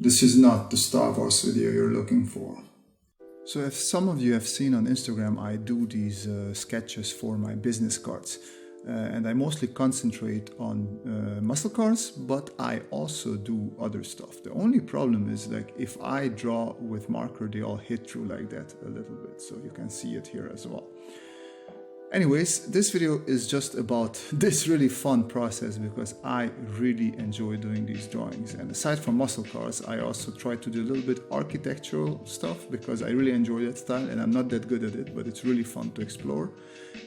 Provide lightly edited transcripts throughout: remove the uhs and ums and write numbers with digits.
This is not the Star Wars video you're looking for. So if some of you have seen on Instagram, I do these sketches for my business cards. And I mostly concentrate on muscle cars, but I also do other stuff. The only problem is, like, if I draw with marker, they all hit through like that a little bit. So you can see it here as well. Anyways, this video is just about this really fun process because I really enjoy doing these drawings. And aside from muscle cars, I also try to do a little bit architectural stuff because I really enjoy that style and I'm not that good at it, but it's really fun to explore.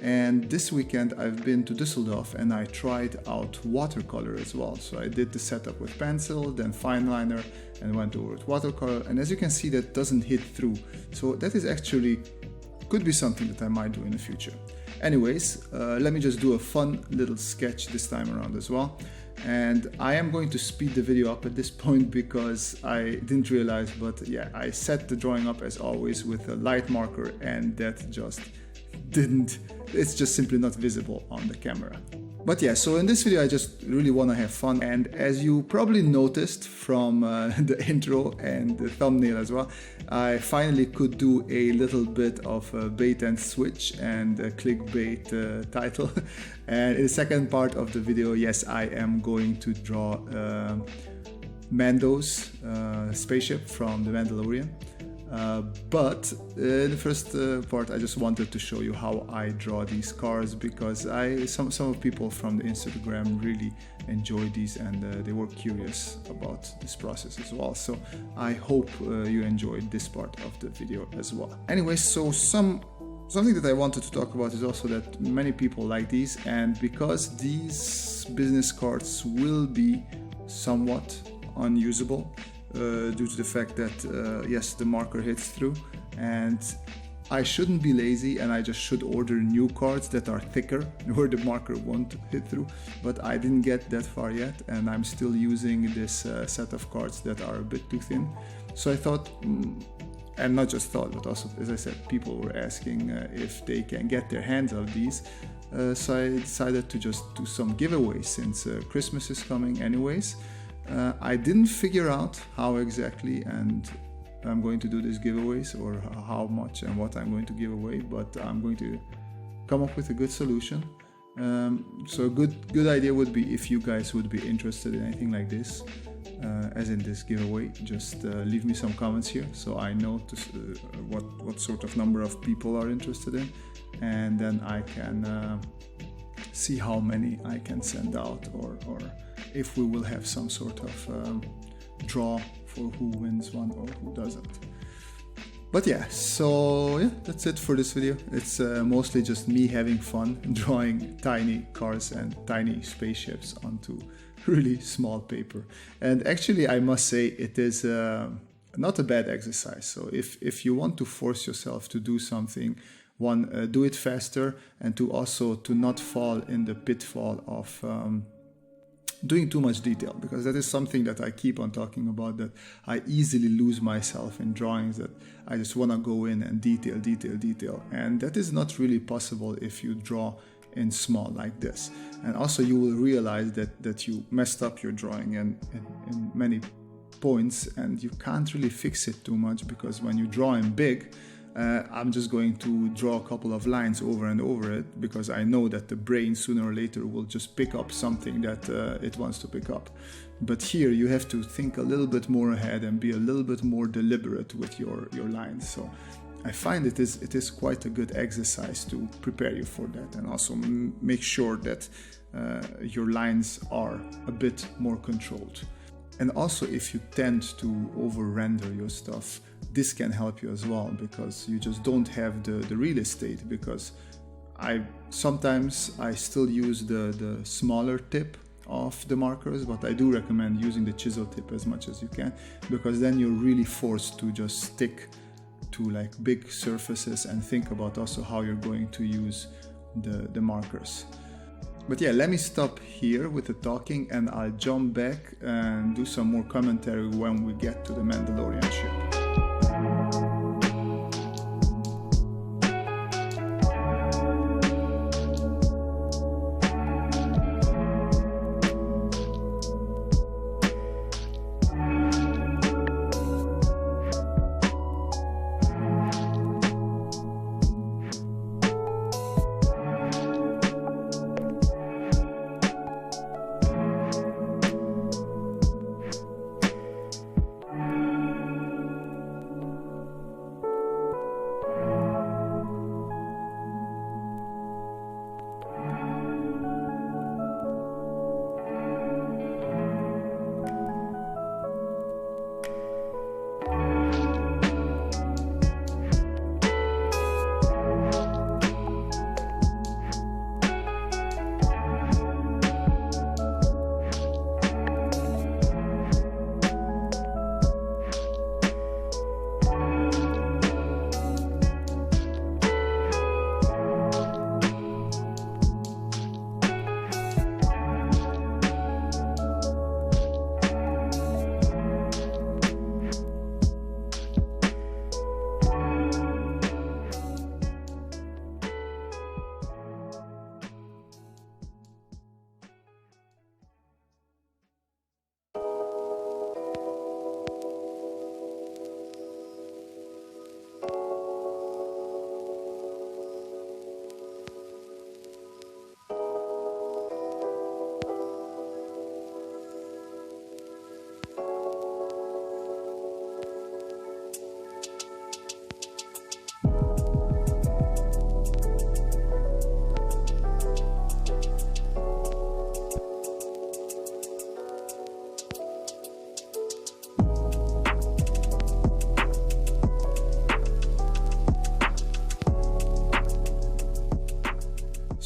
And this weekend I've been to Düsseldorf and I tried out watercolor as well. So I did the setup with pencil, then fine liner, and went over with watercolor. And as you can see, that doesn't hit through. So that is actually could be something that I might do in the future. Anyways, let me just do a fun little sketch this time around as well. And I am going to speed the video up at this point because I didn't realize, but yeah, I set the drawing up as always with a light marker and that just it's just simply not visible on the camera. But yeah, so in this video I just really want to have fun, and as you probably noticed from the intro and the thumbnail as well, I finally could do a little bit of a bait and switch and a clickbait title. And in the second part of the video, yes, I am going to draw Mando's spaceship from the Mandalorian. But in the first part I just wanted to show you how I draw these cars because some of people from the Instagram really enjoy these and they were curious about this process as well. So I hope you enjoyed this part of the video as well. Anyway, so something that I wanted to talk about is also that many people like these, and because these business cards will be somewhat unusable due to the fact that yes, the marker hits through, and I shouldn't be lazy and I just should order new cards that are thicker where the marker won't hit through, but I didn't get that far yet and I'm still using this set of cards that are a bit too thin. So I thought, and not just thought, but also, as I said, people were asking if they can get their hands on these. So I decided to just do some giveaways since Christmas is coming anyways. I didn't figure out how exactly and I'm going to do these giveaways or how much and what I'm going to give away, but I'm going to come up with a good solution. So a good idea would be if you guys would be interested in anything like this, as in this giveaway, just leave me some comments here so I know what sort of number of people are interested in, and then I can see how many I can send out, or if we will have some sort of draw for who wins one or who doesn't. But yeah, so yeah, that's it for this video. It's mostly just me having fun drawing tiny cars and tiny spaceships onto really small paper. And actually I must say it is not a bad exercise. So if you want to force yourself to do something, one, do it faster, and to also to not fall in the pitfall of doing too much detail, because that is something that I keep on talking about, that I easily lose myself in drawings, that I just want to go in and detail, and that is not really possible if you draw in small like this. And also you will realize that you messed up your drawing in many points, and you can't really fix it too much, because when you draw in big, I'm just going to draw a couple of lines over and over it, because I know that the brain sooner or later will just pick up something that it wants to pick up. But here you have to think a little bit more ahead and be a little bit more deliberate with your lines. So I find it is quite a good exercise to prepare you for that, and also make sure that your lines are a bit more controlled. And also, if you tend to over-render your stuff, this can help you as well, because you just don't have the real estate. Because sometimes I still use the smaller tip of the markers, but I do recommend using the chisel tip as much as you can, because then you're really forced to just stick to like big surfaces and think about also how you're going to use the markers. But yeah, let me stop here with the talking and I'll jump back and do some more commentary when we get to the Mandalorian ship.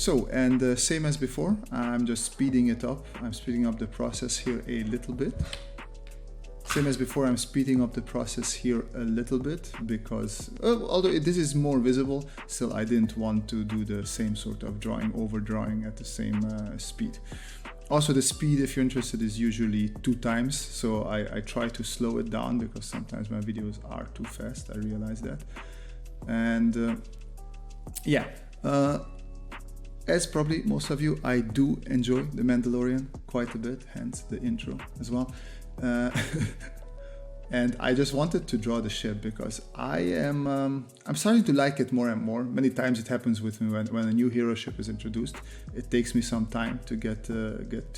So, and same as before, I'm just speeding it up. I'm speeding up the process here a little bit. Same as before, I'm speeding up the process here a little bit because, although this is more visible, still I didn't want to do the same sort of drawing, overdrawing at the same speed. Also, the speed, if you're interested, is usually 2 times. So I try to slow it down because sometimes my videos are too fast. I realize that. And yeah, as probably most of you, I do enjoy The Mandalorian quite a bit, hence the intro as well. And I just wanted to draw the ship because I'm starting to like it more and more. Many times it happens with me when a new hero ship is introduced. It takes me some time to get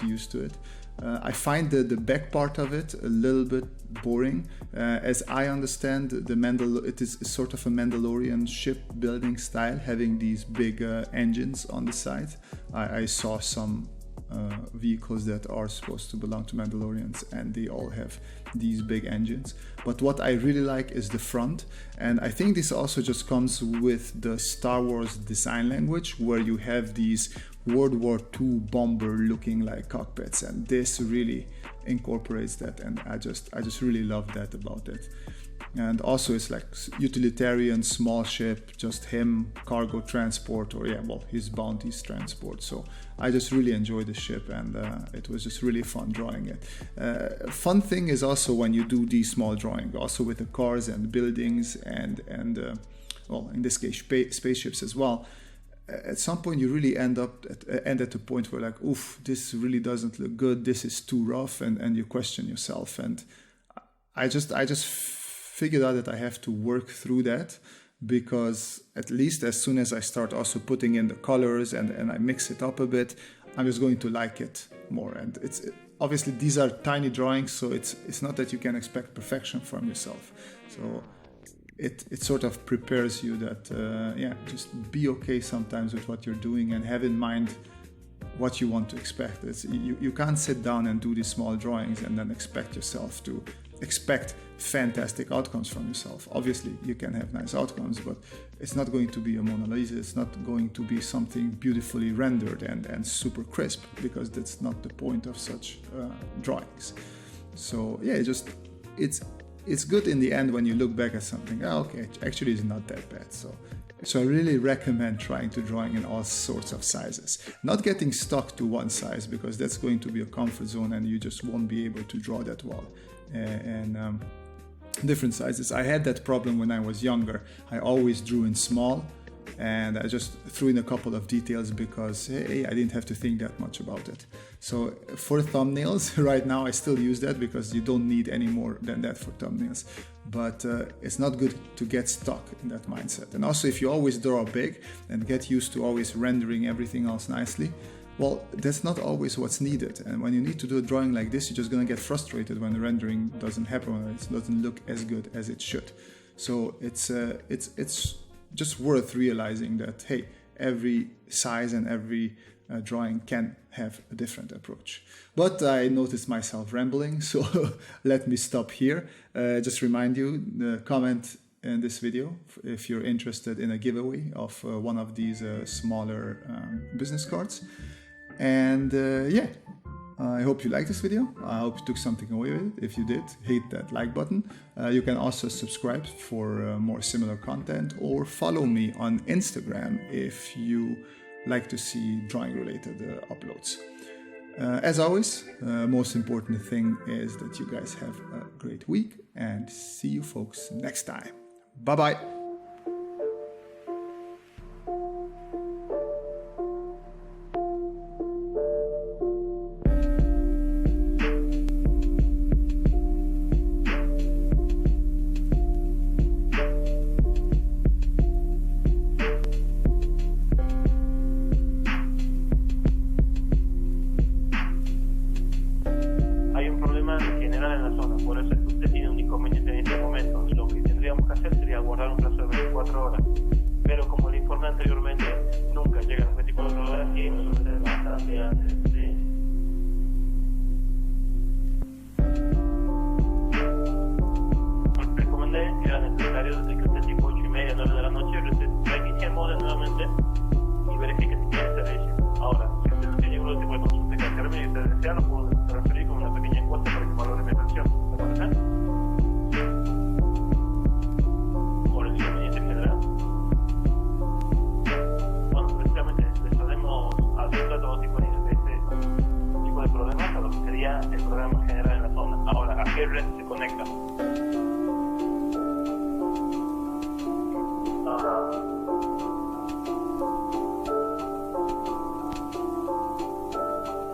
used to it. I find the back part of it a little bit boring. As I understand, it is sort of a Mandalorian ship building style, having these big engines on the side. I saw some vehicles that are supposed to belong to Mandalorians, and they all have these big engines. But what I really like is the front, and I think this also just comes with the Star Wars design language, where you have these World War II bomber looking like cockpits, and this really incorporates that, and I just really love that about it. And also it's like utilitarian small ship, just him, cargo transport, or yeah, well, his bounties transport. So I just really enjoy the ship, and it was just really fun drawing it. Fun thing is also when you do these small drawings, also with the cars and buildings and well, in this case spaceships as well. At some point you really end at a point where like, oof, this really doesn't look good, this is too rough, and you question yourself. And I just figured out that I have to work through that, because at least as soon as I start also putting in the colors and I mix it up a bit, I'm just going to like it more. And obviously these are tiny drawings, so it's not that you can expect perfection from yourself. So it sort of prepares you that yeah, just be okay sometimes with what you're doing and have in mind what you want to expect. You can't sit down and do these small drawings and then expect yourself to expect fantastic outcomes from yourself. Obviously you can have nice outcomes, but it's not going to be a Mona Lisa. It's not going to be something beautifully rendered and super crisp, because that's not the point of such drawings. So yeah, it's good in the end when you look back at something. Oh, okay, actually it's not that bad. So I really recommend trying to drawing in all sorts of sizes. Not getting stuck to one size, because that's going to be a comfort zone and you just won't be able to draw that well. And different sizes. I had that problem when I was younger. I always drew in small, and I just threw in a couple of details because, hey, I didn't have to think that much about it. So for thumbnails, right now I still use that because you don't need any more than that for thumbnails. But it's not good to get stuck in that mindset. And also, if you always draw big and get used to always rendering everything else nicely, well, that's not always what's needed. And when you need to do a drawing like this, you're just going to get frustrated when the rendering doesn't happen, or it doesn't look as good as it should. So it's just worth realizing that, hey, every size and every drawing can have a different approach. But I noticed myself rambling, so let me stop here. Just remind you, comment in this video if you're interested in a giveaway of one of these smaller business cards. And yeah, I hope you liked this video. I hope you took something away with it. If you did, hit that like button. You can also subscribe for more similar content, or follow me on Instagram if you like to see drawing related uploads. As always, most important thing is that you guys have a great week, and see you folks next time. Bye bye. Por eso es que usted tiene un inconveniente en este momento. Lo que tendríamos que hacer sería guardar un plazo de 24 horas. Pero como le informé anteriormente, nunca llegan las 24 horas y eso sucede bastante antes. ¿Sí? Recomendé que era necesario de que usted tipo 8:30, 9 de la noche, reinicie el modem nuevamente y verifique si tiene servicio. se conectan.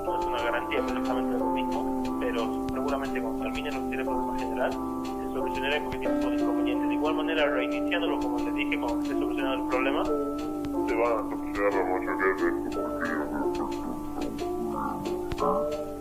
No es una garantía precisamente lo mismo, pero seguramente cuando termine lo que el problema general se solucionará con cualquier tipo de inconveniente. De igual manera, reiniciándolo, como les dije, cuando esté solucionado el problema, se van a solucionar la mayoría de estos.